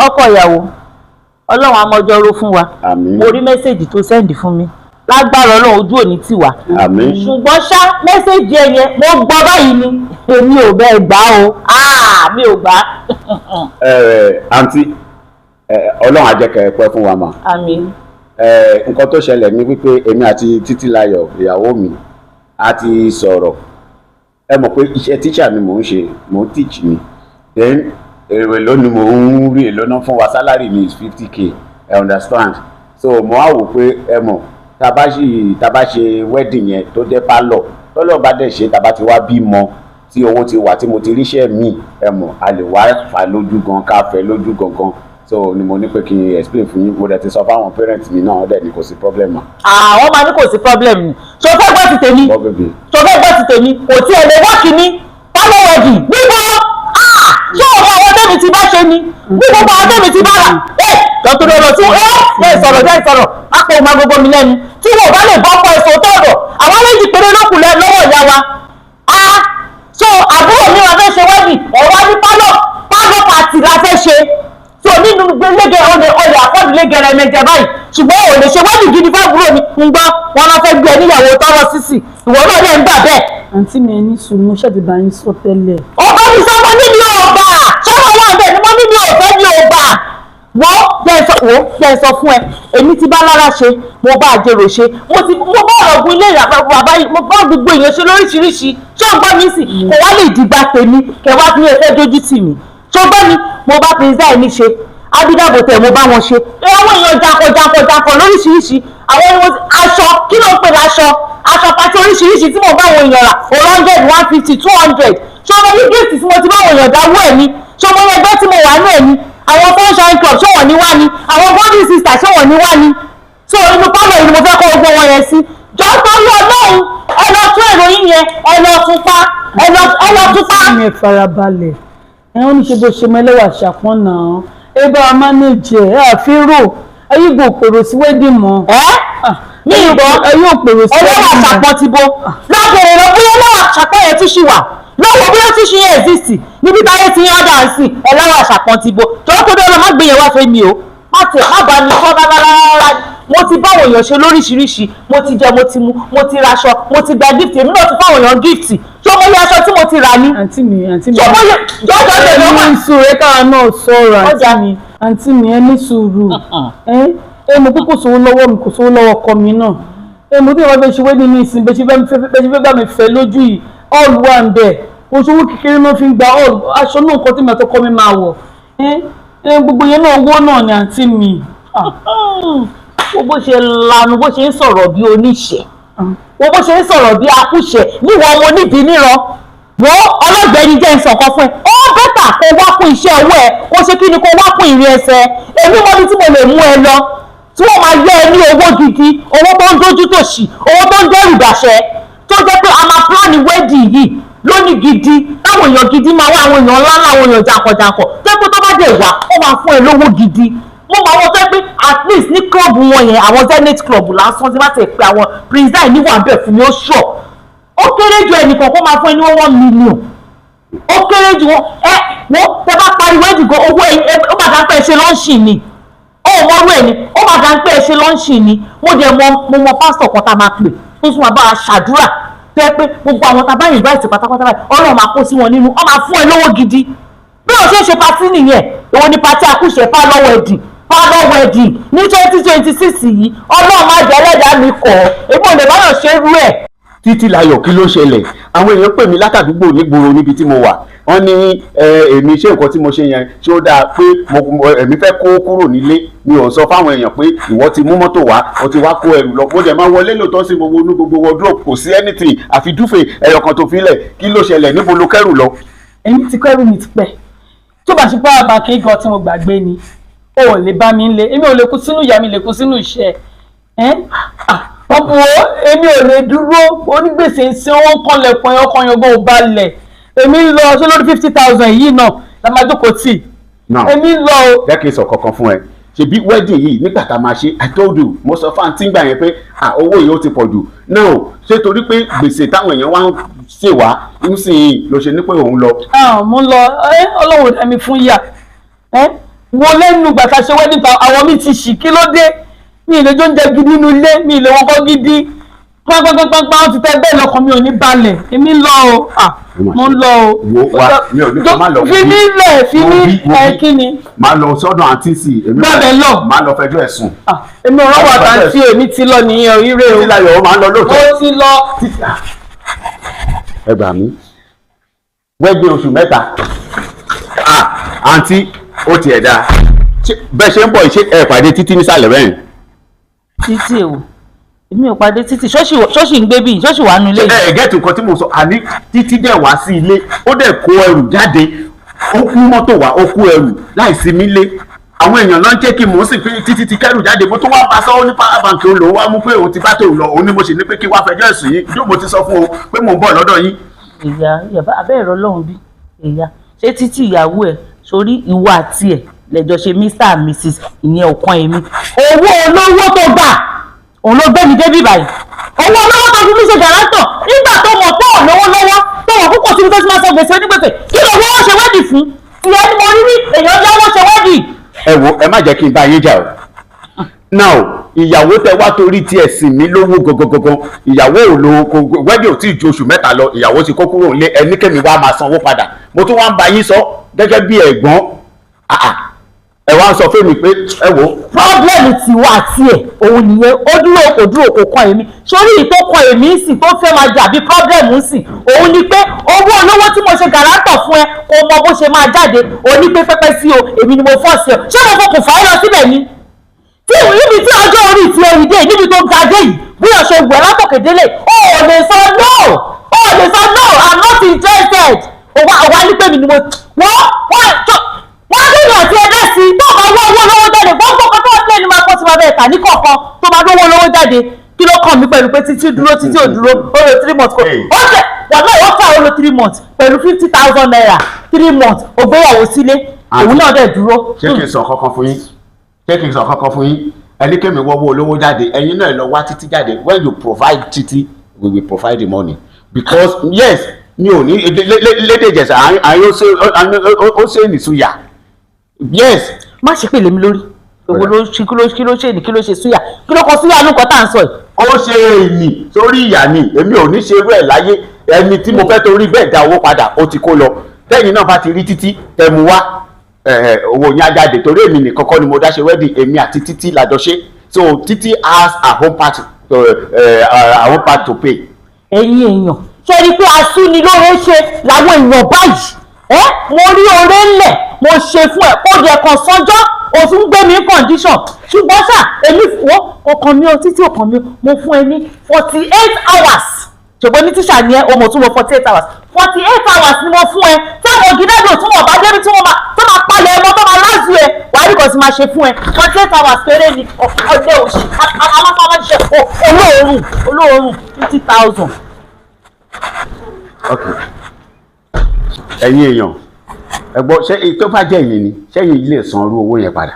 ọkọ ìyàwó Ọlọ́run amọjọ́rò fún wa mo rí mẹ́sẹ̀jì tó sẹ́ndì fún mi lágbára Ọlọ́run ojú òní tì wá ṣùgbọ́n ṣá mẹ́sẹ̀jì ẹ̀yẹn mo gbọ́ báyìí ni èmi ò bẹ́ẹ̀ gbà o mi ò gbà. àǹtí Ọlọ́run á jẹ́ kẹ́ ẹ pẹ́ fún wa mà. àmín. Nǹkan tó ṣẹlẹ̀ ni wípé èmi àti Títílayọ̀ ìyàwó mi a ti sọ̀rọ̀ ẹ mọ̀ pé iṣẹ́ tíṣà ni mò ń ṣe mò ń teach ni then èrè lónìí mò ń rí èlò náà fún wa salary mi is 50k I understand so mo á wò pé ẹ mọ̀ tá bá ṣe wedding yẹn tó dé pálọ̀ tọ́lọ́ bá dẹ̀ ṣe tá bá ti wá bímọ tí owó ti wà tí mo ti ríṣẹ́ mi ẹ mọ̀ a lè wá fà lójú gan ká fẹ́ lójú gangan so ni mo ní pé kí n explain fún yín mo dẹ̀ ti sọ fáwọn parents mi náà dẹ̀ ni kò sí problem ma. àwọn máa ní kò sí problem ni ṣo fẹ́ gbọ́ ti tèmi kò tí ẹ lè wá kíní pálọ̀ wẹ̀dì níbo ṣé ọ̀rọ̀ àwọn tẹ́mi ti bá ṣe ni bí gbogbo àwọn tẹ́mi ti bá rà lọ́tọ́dọ̀ lọ tí jẹ́ ìsọ̀rọ̀ àpò ìmọ̀ gbogbo mi lẹ́nu tí wọ́n bá lè bọ́ ọkọ̀ èso tọ̀dọ̀ àwọn méjì péré ló kù lọ́wọ́ ìyá wa so àbúrò mi wà fẹ́ ṣe wẹ́ẹ̀dì ẹ̀wá ní pálọ̀ pàtì la fẹ́ ṣe so nínú lẹ́gẹ̀ẹ́ ọ̀lẹ̀ àkọ́dù lẹ́gẹ̀ẹ́ ẹ̀mẹ̀jẹ̀ báyìí ṣùgbọ́n ò lè ṣe wẹ́ẹ̀dì gidi fún àbúrò mi ń gbọ́ wọn lọ fẹ́ gbé níyàwó tọrọ sísì ìwọ náà dẹ̀ ń gbà bẹ́ẹ̀. àǹtí mi ẹni sùn mo ṣàdé bá yín sọ tẹ́lẹ̀. ọba mi sọ wọn níbi ọba sọ́wọ́n wà bẹ́ẹ̀ ni mo níbi ọ̀fẹ́ ní ọba jẹ́ sọ fún ẹ èmi ti bá lára ṣe mo bá àjèrò ṣe mo bá ọ̀rọ̀ gun ilé ìyàbá bàbá yìí mo bá gbogbo èèyàn ṣe lóríṣiríṣi ṣé o gbọ́ mi sì kò wá lè dìgbà tèmi kẹwàá fi ẹsẹ̀ dójú tì mí ṣé o gbọ́ mi mo bá pèsè mi ṣe abídàbò tẹ̀ mo bá wọn ṣe àwọn èèyàn jankan lóríṣiríṣi àwọn aṣọ kí ló ń pè láṣọ aṣọ pàtí oríṣiríṣi tí mo bá àwọn èèyàn rà 100 150 200 ṣé ọmọ ní gíìtì tí mo ti bá àwọn èèyàn dáwọ́ ẹ̀ ni ṣé ọmọ ní ẹgbẹ́ tí mo wà ní ẹ̀ ni àwọn sunshine club ṣé wọ́n ní wá ni àwọn golden sister ṣé wọ́n ní wá ni so inú pálọ̀ yìí ni mo fẹ́ kó gbogbo wọn yẹn sí jọ tó lọ lọ́hùn ẹ lọ tún ìròyìn yẹn ẹ lọ tún pa. mi ẹ farabalẹ̀ ẹ wọ́n ní ṣe bó ṣe mẹ́lẹ́wà ṣàpọ́n náà ẹ bá a mánéjì ẹ àfírò ẹ yí gbò pèrò sí wedding mọ́. ní ìbọn ẹ yóò pèrò sí wedding mọ́. ọlọ́wà ṣàpọ́n ti bó lọ́bẹ̀rẹ̀ lọ bóyá ọlọ́wà ṣàpọ́n yẹn tún ṣì wà lọ́wọ́ bí ó tún ṣe yẹn exist níbi táyé ti yán dà sí ẹlẹ́wọ̀n àṣàpọ̀n ti bo tọ́wọ́ tó dọ́rọ̀ má gbé yẹn wá fẹ́ mi o má bá mi kọ́ rárá mo ti báwọn èèyàn ṣe lóríṣiríṣi mo ti jẹ mo ti mu mo ti raṣọ mo ti gba gift èmi náà ti fáwọn èèyàn gift ṣé mo yẹ aṣọ tí mo ti rà ní. àǹtí mi ṣé mo yẹ jọjọ tẹ lọ wá. ẹni sùúrù ẹ káwa náà sọ̀rọ̀ àǹtí mi ẹni sùúrù mo kó kò sówó lọ́wọ́ mi kò sówó lọ́wọ́ ọkọ mi náà mo tí wọ́n fẹ́ ṣe wedding ní ìsìn bẹ́ẹ̀ ṣe fẹ́ bá mi fẹ́ lójú yìí all one bẹ́ẹ̀ oṣooṣù kékeré náà fi ń gba aṣọ náà nǹkan tí mi àtọkọ mi máa wọ̀ gbogbo yẹn náà owó náà ni àǹtí mi. bó ṣe lanu bó ṣe ń sọ̀rọ̀ bí oníṣẹ́ bó ṣe ń sọ̀rọ̀ bí akúṣẹ̀ níwọ̀n ọmọ onídìí níran wọ́n ọlọ́gbẹ́ni jẹ́ ìsọ̀kan fún ẹ ó bẹ́tà kó wá kún iṣẹ́ owó ẹ kó ṣe kí ni kó wá kún ìrìn ẹsẹ̀ èmi mọ́bí tí mo lè mú ẹ lọ tí wọ́n máa yẹ ẹ ní owó gidi owó tó ń dójú tòṣì owó tó ń dẹ́rù dàṣẹ tó jẹ́ pé a máa plan wedding yìí lónìí gidi táwọn èèyàn gidi máa wá àwọn èèyàn ńlá àwọn èèyàn jàǹkànjàǹkàn tó pé tó bá dé wá ó máa fún ẹ lówó gidi mo máa wọ́n tó pé at least ní club wọn yẹn àwọn zenith club lásán tí wọ́n ti pè àwọn prince dai níwọ̀n abẹ́ fún mi ó ṣọ̀ ó kéré ju ẹnìkan kó máa fún ẹ ní 1 million ó kéré ju wọ́n tẹ bá pariwo ẹ̀dùnkọ owó ó máa dá pé ẹ ṣe lọ́ọ̀ṣì ni ó mọ́rú ẹ̀ ni ó máa dá pé ẹ ṣe lọ́ọ̀ṣì ni mo mọ pásítọ̀ kan tá a máa pè fún fún wa bá a ṣàdúrà tẹ́ pé gbogbo àwọn tá a bá yìí báyìí pátápátá báyìí ọlọ́run máa kó sí wọn nínú ọ máa fún ẹ lówó gidi bí o ṣe ń ṣe patí nìyẹn èwo ni patí akúṣe pálọ̀ wedding ní 2026 yìí ọlọ́run máa jẹ́ ẹlẹ́dàá mi kọ̀ èmi ò lè báyọ̀ ṣe rú ẹ̀. Títílayọ̀ kí ló ṣẹlẹ̀ àwọn èèyàn pè mí látàdúgbò nígboro níbi tí mo wà wọ́n ní èmi ṣé nǹkan tí mo ṣe yẹn ṣé ó dáa pé èmi fẹ́ kó kúrò nílé mi ò sọ fáwọn èèyàn pé ìwọ ti mú mọ́tò wá o ti wá kó ẹrù lọ mo dẹ̀ máa wọlé lóòótọ́ sí gbogbo wardrobe kò sí anything àfi dúfè ẹyọ kan tó filẹ̀ kí ló ṣẹlẹ̀ níbo ló kẹ́rù lọ. èmi ti kẹ́rù mi ti pẹ́ tó bá ṣe pé àbàkẹ́ gan tí mo gbàgbé ni o ò lè bá mi ń lé èmi ò lè kú sínú ìyá mi lè kú sínú ìṣẹ́ ọ̀pọ̀ èmi ò lè dúró onígbèsè ń sin owó kànlẹ̀kùn ọkàn yọgbọ ò balẹ̀ èmi ń lọ ṣé lórí 50,000 yìí náà la máa jókòó tì èmi ń lọ o. jẹ́ kí n sọ kankan fún ẹ ṣebí wedding yìí nígbà tá a máa ṣe I told you mo sọ fún àǹtí gbà yẹn pé owó yìí ó ti pọ̀ jù náà ṣé torí pé gbèsè táwọn èèyàn wá ń ṣe wá ń sìn ló ṣe ní pé òun lọ. mo ń lọ ọlọ́run dá mi fún yà wo lẹ́nu gbàtà ṣe wedding ta àwọn mi ti ṣì kí ló dé mi ì lè jó ń jẹ gidi nínú ilé mi ì lè wọ́kọ́ gidi pánpánpánpán ti tẹ bẹ́ẹ̀ lọkàn mi ò ní balẹ̀ èmi ń lọ o mo ń lọ o. mi ò ní kó má lọ fi mí lẹ̀ fi mí kí ni. máa lọ sọ́dọ̀ àǹtí sí èmi máa lọ fẹjọ́ ẹ̀sùn. èmi ò rọ́wọ́ àtàntí èmi ti lọ nìyẹn o ire o. Títílayọ̀ ó máa ń lọ lóòótọ́. ó ti lọ. ẹ gbà mí wẹ́gbẹ́ oṣù mẹ́ta àǹtí ó tiẹ̀ dáa bẹ́ẹ̀ ṣe ń bọ̀ ṣe ẹ̀ pàdé Títí nísàlẹ̀ bẹ́ẹ̀. Títí o èmi ò pàdé Títí ṣọ́ọ̀ṣì ń gbé bí ṣọ́ọ̀ṣì wà nù ilé. ẹ gẹ́tù nǹkan tí mo sọ àní Títí dẹ̀ wá sí ilé ó dẹ̀ kó ẹrù jáde ó kú mọ́tò wá ó kú ẹrù láìsí mi lé àwọn èèyàn náà ń jẹ́ kí mò ń sì pé Títí ti kẹ́rù jáde mo tún wá bá sọ́wọ́ ní power bank òun lòún wá mú pé òun ti bá tòun lọ òun ni mo sì ní pé kí wá fẹjọ́ ẹ̀sùn yìí yóò mo ti sọ fún o pé mò ń bọ̀ lọ́dọ̀ yín. ìyá abẹ́ ẹ̀rọ lọ́hùn bí ìyá ṣé Títí ìyàwó ẹ̀ sórí ìwọ àti ẹ̀ lẹ́jọ́ ṣe Mr and Mrs ìyẹn ọ̀kan èmi owó olówó tó gbà òun ló gbé mi débí báyìí owó olówó tó fi mí ṣe gàrátọ̀ nígbà tó mọ̀ pé òun lówó lọ́wọ́ tó mọ̀ púpọ̀ síbi tó ti máa sọ gbèsè onígbèsè kí ló wọ́n ṣe wẹ́dì fún ìyẹn ni mo rí rí èèyàn yáwó ṣe wẹ́dì. ẹ wo ẹ má jẹ́ kí n bá yín jà o now ìyàwó tẹ wá torí tiẹ̀ sì mí lówó gangan ìyàwó ò lo wẹ́dì ò tí ì ju oṣù mẹ́ta lọ ìyàwó ti kó kúrò nílé ẹnikẹ́ni wá máa sanwó padà mo tún wá ń bá yín sọ gẹ́gẹ́ bí ẹ̀gbọ́n ẹ wá ń sọ fún mi pé ẹ wo. pọ́blẹ́mù ti wà tiẹ̀ òun nìyẹn ó dúró kò kan èmi sórí ìtò kan èmi sì tó fẹ́ máa jà bí pọ́blẹ́mù sì òun ni pé owó olówó tí mo ṣe gàrátọ̀ fún ẹ kò mọ bó ṣe máa jáde òní pé pẹ́pẹ́ sí o èmi ni mo fọ́ sí ọ ṣé mo fọkùn fà á lọ síbẹ̀ ni níbi tí ọjọ́ orí ti ẹ̀yìn dé níbi tó ga dé yìí bí ọ̀ṣẹ́ wẹ̀ látọ̀kẹ́délé ó lè sọ no I'm not interested òwa ní pé mi ni mo wọ́n nínú àti ẹgbẹ́ sí tó máa wọ́ owó lọ́wọ́ jáde gbọ́ngbọ́n kan tó ọ̀sẹ̀ ni máa kọ́ sí máa bẹ̀rẹ̀ tà ní kọ̀ọ̀kan tó máa lówó lọ́wọ́ jáde kí ló kàn mí pẹ̀lú pé Títí dúró Títí ò dúró ó lo 3 months kò ó jẹ wàhálà ó fà ó lo 3 months pẹ̀lú 50,000 naira 3 months ògbéyàwó sílé òun náà dẹ̀ dúró. ṣé kí n sọ kankan fún yín ẹnikẹ́mi wọ́wọ́ olówó jáde ẹ̀yin náà lọ wá Títí jáde when you provide Títí we will provide the money because yes mi ò ní lédè Ìjẹ̀ṣà àyè ó ṣe nìṣúyà yes. má ṣe pèlè mi lórí owó ló ṣe kí ló ṣe ní kí ló ṣe súyà kí ló kọ súyà nù kọ́ tá à ń sọ yìí. ó ṣe èyí sórí ìyá ni èmi ò ní ṣe irú ẹ̀ láyé ẹni tí mo fẹ́ torí bẹ́ẹ̀ dá owó padà ó ti kó lọ tẹ́yìn náà bá ti rí Títí tẹ̀mú wá owó yẹn á jáde torí èmi nìkan kọ́ ni mo dá ṣe wedding èmi àti Títí la jọ ṣe so Títí has her own part to pay. ẹ̀yin èèyàn ṣe rí i pé asúnilóore ṣe làwọn èèyàn báyìí mo rí oore ńlẹ̀ mo ṣe fún ẹ kó jẹ kan sọ́jọ́ o tún gbé mi condition ṣùgbọ́n ṣá èmi fún ọkàn mi o Títí ọkàn mi mo fún ẹ ní 48 hours ṣùgbọ́n ní tíṣà ni ẹ o mo tún mo 48 hours 48 hours ni mo fún ẹ táwọn gídẹ́dọ̀ tún wọ̀ bá débi tí wọ́n máa palẹ̀ ẹmọ tó máa lásù ẹ wàá rí kan sí máa ṣe fún ẹ 48 hours péré ni ọdẹ òṣì aláfáàmáṣe olóòórùn 50,000. ok ẹ̀yin èèyàn ẹ gbọ́ ṣé tó bá jẹ́ ẹ̀yin ni ṣẹ́yìn ilé san irú owó yẹn padà.